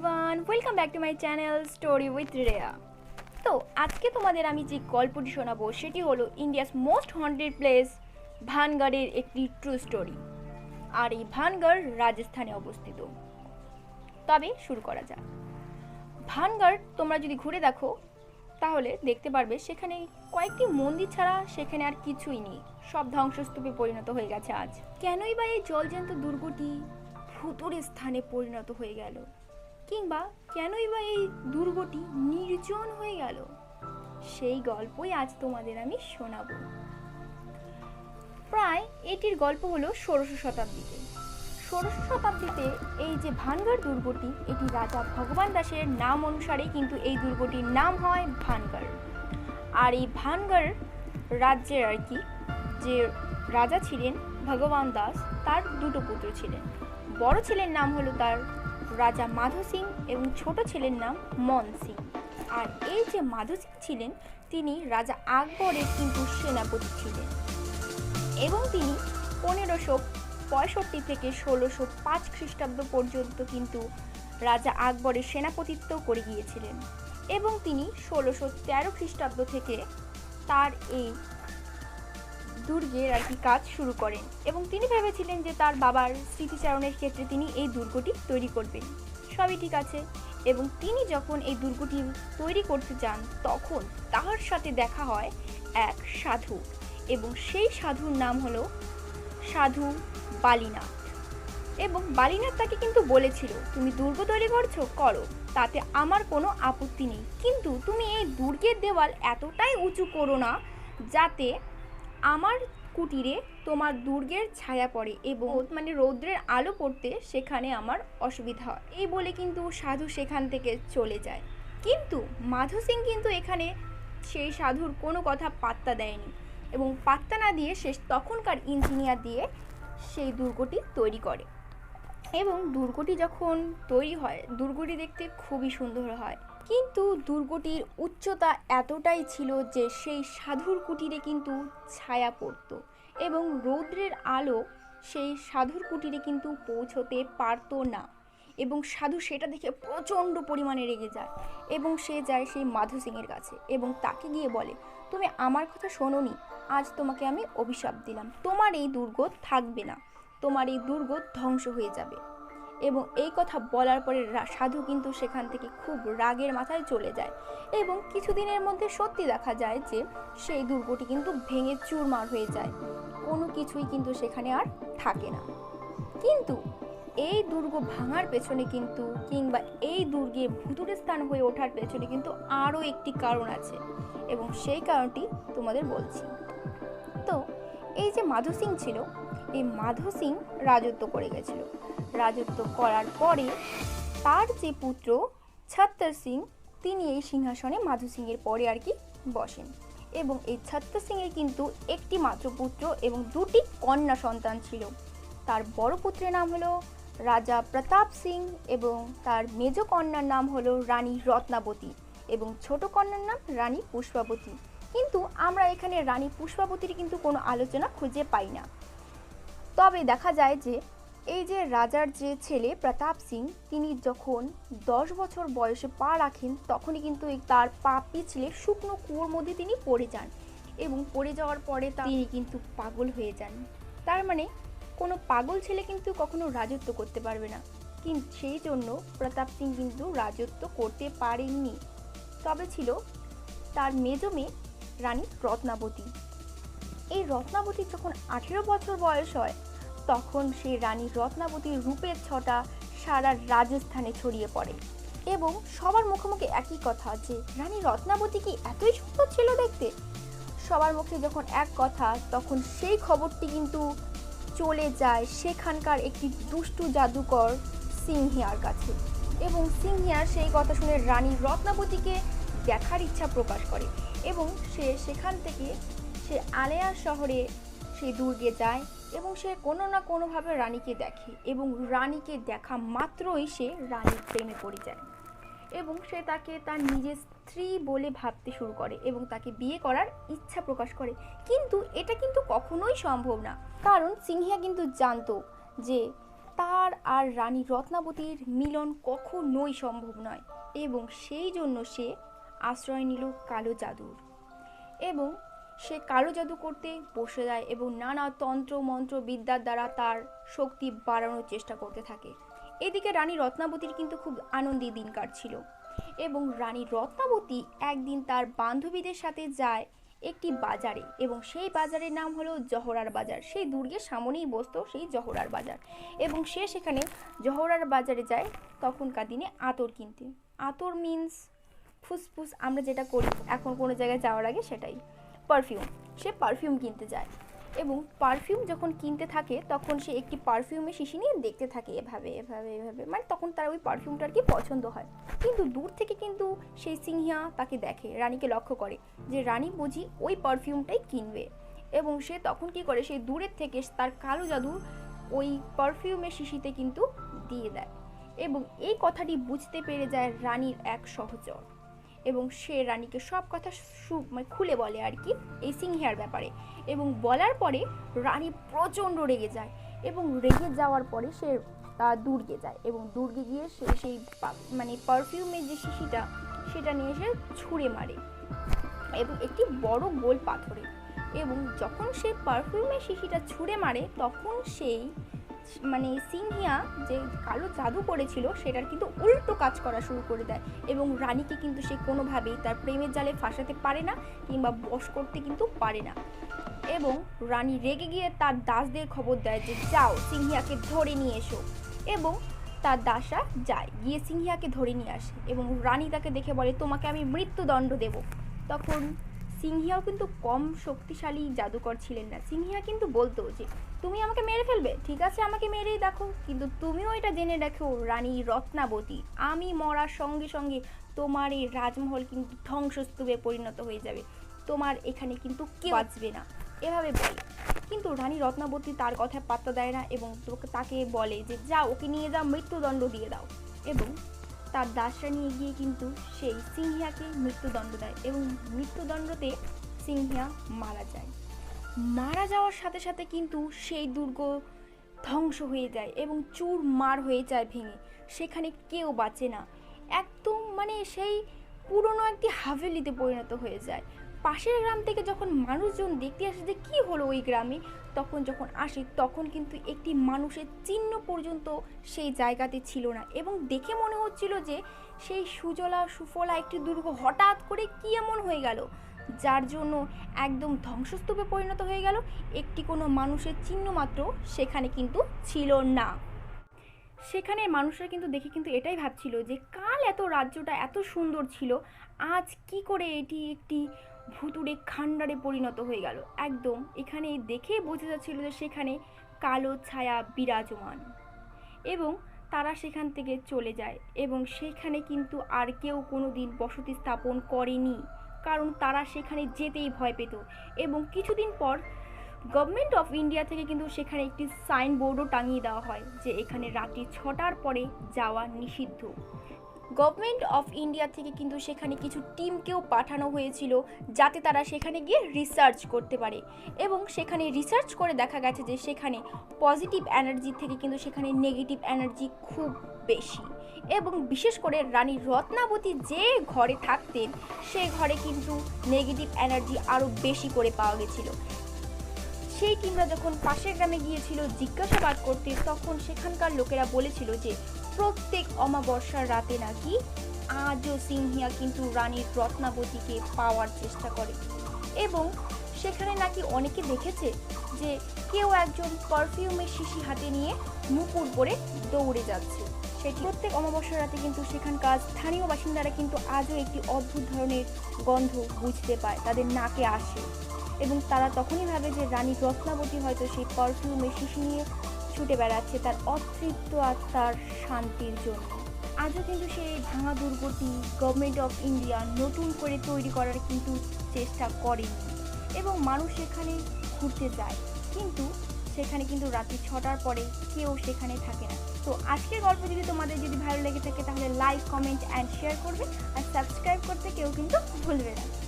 Everyone, welcome back to my channel story with Reya. তো আজকে তোমাদের আমি যে গল্পটি শোনাবো সেটি হলো ইন্ডিয়াস মোস্ট হন্টেড প্লেস ভানগড়ের একটি ট্রু স্টোরি। আর এই ভানগড় রাজস্থানে অবস্থিত। তবে শুরু করা যাক। ভানগড় তোমরা যদি ঘুরে দেখো তাহলে দেখতে পারবে সেখানে কয়েকটি মন্দির ছাড়া সেখানে আর কিছুই নেই, সব ধ্বংসস্তূপে পরিণত হয়ে গেছে আজ। কেনই বা এই জলজ্যান্ত দুর্গটি ভুতুড়ে স্থানে পরিণত হয়ে গেল, কিংবা কেনই বা এই দুর্গটি নির্জন হয়ে গেল, সেই গল্পই আজ তোমাদের আমি শোনাবো। প্রায় এটির গল্প হলো ১৬০০ শতাব্দীতে। ১৬০০ শতাব্দীতে এই যে ভানগড় দুর্গটি, এটি রাজা ভগবান দাসের নাম অনুসারে কিন্তু এই দুর্গটির নাম হয় ভানগড়। আর এই ভানগড় রাজ্যের আর কি যে রাজা ছিলেন ভগবান দাস, তার দুটো পুত্র ছিলেন। বড় ছেলের নাম হলো তার রাজা মাধো সিং এবং ছোট ছেলের নাম মন সিং। আর এই যে মাধো সিং ছিলেন তিনি রাজা আকবরের কিন্তু সেনাপতি ছিলেন এবং তিনি ১৫৬৫ থেকে ১৬০৫ খ্রিস্টাব্দ পর্যন্ত কিন্তু রাজা আকবরের সেনাপতিত্ব করে গিয়েছিলেন এবং তিনি ১৬১৩ খ্রিস্টাব্দ থেকে তার এই দুর্গের আর কি কাজ শুরু করেন এবং তিনি ভেবেছিলেন যে তার বাবার স্মৃতিচারণের ক্ষেত্রে তিনি এই দুর্গটি তৈরি করবেন। সবই ঠিক আছে, এবং তিনি যখন এই দুর্গটি তৈরি করতে চান তখন তার সাথে দেখা হয় এক সাধু, এবং সেই সাধুর নাম হলো সাধু বালিনাথ। এবং বালিনাথ তাকে কিন্তু বলেছিল, তুমি দুর্গ তৈরি করো, তাতে আমার কোনো আপত্তি নেই, কিন্তু তুমি এই দুর্গের দেওয়াল এতটাই উঁচু করো না যাতে আমার কুটিরে তোমার দুর্গের ছায়া পড়ে এবং মানে রৌদ্রের আলো পড়তে সেখানে আমার অসুবিধা হয়। এই বলে কিন্তু সাধু সেখান থেকে চলে যায়। কিন্তু মাধো সিং কিন্তু এখানে সেই সাধুর কোনো কথা পাত্তা দেয়নি এবং পাত্তা না দিয়ে সে তখনকার ইঞ্জিনিয়ার দিয়ে সেই দুর্গটি তৈরি করে। এবং দুর্গটি যখন তৈরি হয়, দুর্গটি দেখতে খুবই সুন্দর হয়, কিন্তু দুর্গটির উচ্চতা এতটাই ছিল যে সেই সাধুর কুটিরে কিন্তু ছায়া পড়ত এবং রৌদ্রের আলো সেই সাধুর কুটিরে কিন্তু পৌঁছতে পারত না। এবং সাধু সেটা দেখে প্রচণ্ড পরিমাণে রেগে যায় এবং সে যায় সেই মাধো সিংয়ের কাছে এবং তাকে গিয়ে বলে, তুমি আমার কথা শোনোনি, আজ তোমাকে আমি অভিশাপ দিলাম, তোমার এই দুর্গ থাকবে না, তোমার এই দুর্গ ধ্বংস হয়ে যাবে। এবং এই কথা বলার পরে সাধু কিন্তু সেখান থেকে খুব রাগের মাথায় চলে যায় এবং কিছুদিনের মধ্যে সত্যি দেখা যায় যে সেই দুর্গটি কিন্তু ভেঙে চুরমার হয়ে যায়, কোনো কিছুই কিন্তু সেখানে আর থাকে না। কিন্তু এই দুর্গ ভাঙার পেছনে কিন্তু কিংবা এই দুর্গে ভুতুড়ে স্থান হয়ে ওঠার পেছনে কিন্তু আরও একটি কারণ আছে এবং সেই কারণটি তোমাদের বলছি। তো এই যে মাধো সিং ছিল, এই মাধো সিং রাজত্ব করে গেছিল। রাজত্ব করার পরে তার যে পুত্র ছত্তর সিং, তিনি এই সিংহাসনে মাধো সিংয়ের পরে আর কি বসেন এবং এই ছত্তর সিংয়ের কিন্তু একটি মাত্র পুত্র এবং দুটি কন্যা সন্তান ছিল। তার বড় পুত্রের নাম হলো রাজা প্রতাপ সিং এবং তার মেজ কন্যার নাম হলো রানী রত্নাবতী এবং ছোট কন্যার নাম রানী পুষ্পাবতী। কিন্তু আমরা এখানে রানী পুষ্পাবতীর কিন্তু কোনো আলোচনা খুঁজে পাই না। তবে দেখা যায় যে এই যে রাজার যে ছেলে প্রতাপ সিং, তিনি যখন 10 বছর বয়সে পা রাখেন তখনই কিন্তু তার পা পিছলে শুকনো কুয়োর মধ্যে তিনি পড়ে যান এবং পড়ে যাওয়ার পরে তিনি কিন্তু পাগল হয়ে যান। তার মানে কোনো পাগল ছেলে কিন্তু কখনো রাজত্ব করতে পারবে না, কিন্তু সেই জন্য প্রতাপ সিং কিন্তু রাজত্ব করতে পারেননি। তবে ছিল তার মেজ মেয়ে রানী রত্নাবতী। এই রত্নাবতীর যখন 18 বছর বয়স হয় তখন সেই রানী রত্নাবতীর রূপের ছটা সারা রাজস্থানে ছড়িয়ে পড়ে এবং সবার মুখে মুখে একই কথা যে রানী রত্নাবতী কি এতই সুন্দর ছিল দেখতে। সবার মুখে যখন এক কথা, তখন সেই খবরটি কিন্তু চলে যায় সেখানকার একটি দুষ্টু জাদুকর সিংহিয়ার কাছে এবং সিংহিয়ার সেই কথা শুনে রানী রত্নাবতীকে দেখার ইচ্ছা প্রকাশ করে এবং সে সেখান থেকে সে আলেয়ার শহরে সেই দুর্গে যায় এবং সে কোনো না কোনোভাবে রানীকে দেখে এবং রানীকে দেখা মাত্রই সে রানীর প্রেমে পড়ে যায় এবং সে তাকে তার নিজের স্ত্রী বলে ভাবতে শুরু করে এবং তাকে বিয়ে করার ইচ্ছা প্রকাশ করে। কিন্তু এটা কিন্তু কখনোই সম্ভব না, কারণ সিংহিয়া কিন্তু জানতো যে তার আর রানী রত্নাবতীর মিলন কখনোই সম্ভব নয় এবং সেই জন্য সে আশ্রয় নিল কালো জাদুর এবং সে কালো জাদু করতে বসে যায় এবং নানা তন্ত্র মন্ত্র বিদ্যার দ্বারা তার শক্তি বাড়ানোর চেষ্টা করতে থাকে। এদিকে রানী রত্নাবতীর কিন্তু খুব আনন্দে দিন কাটছিল এবং রানী রত্নাবতী একদিন তার বান্ধবীদের সাথে যায় একটি বাজারে এবং সেই বাজারের নাম হলো জহরার বাজার। সেই দুর্গের সামনেই বসতো সেই জহরার বাজার এবং সে সেখানে জহরার বাজারে যায় তখনকার দিনে আতর কিনতে। আতর মিন্স ফুসফুস, আমরা যেটা করি এখন কোনো জায়গায় যাওয়ার আগে, সেটাই পারফিউম। সে পারফিউম কিনতে যায় এবং পারফিউম যখন কিনতে থাকে তখন সে একটি পারফিউমের শিশি নিয়ে দেখতে থাকে এভাবে এভাবে এভাবে, মানে তখন তার ওই পারফিউমটা আর কি পছন্দ হয়। কিন্তু দূর থেকে কিন্তু সেই সিংহিয়া তাকে দেখে, রানীকে লক্ষ্য করে যে রানী বুঝি ওই পারফিউমটাই কিনবে এবং সে তখন কি করে, সেই দূরের থেকে তার কালো জাদু ওই পারফিউমের শিশিতে কিন্তু দিয়ে দেয় এবং এই কথাটি বুঝতে পেরে যায় রানীর এক সহচর এবং সে রানীকে সব কথা মানে খুলে বলে আর কি এই সিংহিয়ার ব্যাপারে এবং বলার পরে রানী প্রচণ্ড রেগে যায় এবং রেগে যাওয়ার পরে সে দুর্গে যায় এবং দুর্গে গিয়ে সে সেই মানে পারফিউমের যে শিশিটা সেটা নিয়ে এসে ছুঁড়ে মারে এবং একটি বড় গোল পাথরে এবং যখন সে পারফিউমের শিশিটা ছুঁড়ে মারে তখন সেই মানে সিংহিয়া যে কালো জাদু করেছিল সেটার কিন্তু উল্টো কাজ করা শুরু করে দেয় এবং রানীকে কিন্তু সে কোনোভাবেই তার প্রেমের জালে ফাঁসাতে পারে না কিংবা বশ করতে কিন্তু পারে না এবং রানী রেগে গিয়ে তার দাসদের খবর দেয় যে যাও সিংহিয়াকে ধরে নিয়ে এসো এবং তার দাসরা যায় গিয়ে সিংহিয়াকে ধরে নিয়ে আসে এবং রানী তাকে দেখে বলে তোমাকে আমি মৃত্যুদণ্ড দেব। তখন সিংহিয়াও কিন্তু কম শক্তিশালী জাদুকর ছিলেন না। সিংহিয়া কিন্তু বলতো যে তুমি আমাকে মেরে ফেলবে, ঠিক আছে আমাকে মেরেই দেখো, কিন্তু তুমিও এটা জেনে রাখো রানী রত্নাবতী, আমি মরার সঙ্গে সঙ্গে তোমার এই রাজমহল কিন্তু ধ্বংসস্তূপে পরিণত হয়ে যাবে, তোমার এখানে কিন্তু কেউ বাঁচবে না, এভাবে বলে। কিন্তু রানী রত্নাবতী তার কথায় পাত্তা দেয় না এবং তাকে বলে যে যাও ওকে নিয়ে যাও, মৃত্যুদণ্ড দিয়ে দাও এবং তার দাসরা নিয়ে গিয়ে কিন্তু সেই সিংহিয়াকে মৃত্যুদণ্ড দেয় এবং মৃত্যুদণ্ডতে সিংহিয়া মারা যায়। মারা যাওয়ার সাথে সাথে কিন্তু সেই দুর্গ ধ্বংস হয়ে যায় এবং চুরমার হয়ে যায় ভেঙে, সেখানে কেউ বাঁচে না, একদম মানে সেই পুরনো একটি হাভেলিতে পরিণত হয়ে যায়। পাশের গ্রাম থেকে যখন মানুষজন দেখতে আসে যে কী হলো ওই গ্রামে, তখন যখন আসে তখন কিন্তু একটি মানুষের চিহ্ন পর্যন্ত সেই জায়গাতে ছিল না এবং দেখে মনে হচ্ছিল যে সেই সুজলা সুফলা একটি দুর্গ হঠাৎ করে কী এমন হয়ে গেল যার জন্য একদম ধ্বংসস্তূপে পরিণত হয়ে গেল, একটি কোনো মানুষের চিহ্ন মাত্র সেখানে কিন্তু ছিল না। সেখানে মানুষরা কিন্তু দেখে কিন্তু এটাই ভাবছিল যে কাল এত রাজ্যটা এত সুন্দর ছিল, আজ কি করে এটি একটি ভুতুড়ে খান্ডারে পরিণত হয়ে গেল। একদম এখানে দেখে বোঝা যাচ্ছিল যে সেখানে কালো ছায়া বিরাজমান এবং তারা সেখান থেকে চলে যায় এবং সেখানে কিন্তু আর কেউ কোনো দিন বসতি স্থাপন করেনি, কারণ তারা সেখানে যেতেই ভয় পেত এবং কিছুদিন পর গভর্নমেন্ট অফ ইন্ডিয়া থেকে কিন্তু সেখানে একটি সাইনবোর্ডও টাঙিয়ে দেওয়া হয় যে এখানে রাত্রি 6টার পরে যাওয়া নিষিদ্ধ। গভর্নমেন্ট অফ ইন্ডিয়া থেকে কিন্তু সেখানে কিছু টিমকেও পাঠানো হয়েছিল যাতে তারা সেখানে গিয়ে রিসার্চ করতে পারে এবং সেখানে রিসার্চ করে দেখা গেছে যে সেখানে পজিটিভ এনার্জি থেকে কিন্তু সেখানে নেগেটিভ এনার্জি খুব বেশি এবং বিশেষ করে রানী রত্নাবতী যে ঘরে থাকতেন সেই ঘরে কিন্তু নেগেটিভ এনার্জি আরও বেশি করে পাওয়া গেছিল। সেই টিমরা যখন পাশের গ্রামে গিয়েছিল জিজ্ঞাসাবাদ করতে তখন সেখানকার লোকেরা বলেছিল যে প্রত্যেক অমাবস্যার রাতে নাকি আজও সিংহিয়া কিন্তু রানী রত্নাবতীকে পাওয়ার চেষ্টা করে এবং সেখানে নাকি অনেকে দেখেছে যে কেউ একজন পারফিউমের শিশি হাতে নিয়ে মুকুট পরে দৌড়ে যাচ্ছে। সেটি প্রত্যেক অমাবস্যার রাতে কিন্তু সেখানকার স্থানীয় বাসিন্দারা কিন্তু আজও একটি অদ্ভুত ধরনের গন্ধ বুঝতে পায়, তাদের নাকে আসে এবং তারা তখনই ভাবে যে রানী রত্নাবতী হয়তো সেই পারফিউমের শিশি নিয়ে ছুটে বেড়াচ্ছে তার অতৃপ্ত আত্মার শান্তির জন্য। আজও কিন্তু সেই ভাঙা দুর্গটি গভর্নমেন্ট অফ ইন্ডিয়া নতুন করে তৈরি করার কিন্তু চেষ্টা করেনি এবং মানুষ সেখানে ঘুরতে যায়, কিন্তু সেখানে কিন্তু রাত্রি 6টার পরে কেউ সেখানে থাকে না। তো আজকের গল্প যদি তোমাদের যদি ভালো লেগে থাকে তাহলে লাইক, কমেন্ট অ্যান্ড শেয়ার করবে আর সাবস্ক্রাইব করতে কেউ কিন্তু ভুলবে না।